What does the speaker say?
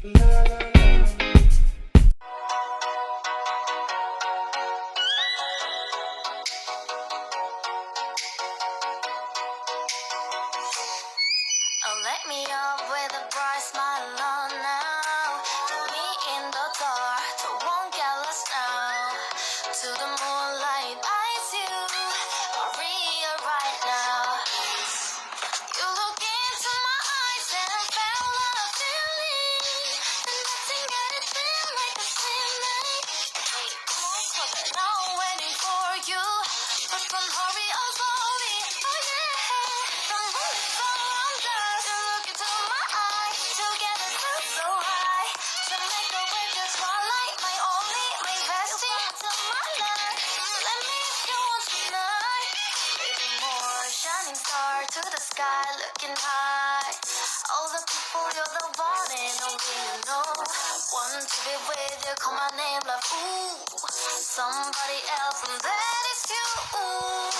Oh, let me up with a bright smile on now. Put me in the dark, so won't get lost now. To the moonlight, eyes you, Maria right now. You look into my eyes and I felt a feeling. And nothing got it feel like a feeling. Hey, come on, closer, now I'm waiting for you. But don't hurry, oh slowly, oh yeah. Don't move so under. You look into my eyes, together feel so high. To make a way to twilight, my only, my bestie. To my life, let me if you want tonight. Baby, more shining star to the sky, looking high. All the people, you're the one and only you know. Want to be with you, call my name like ooh. Somebody else, and that is you. Ooh.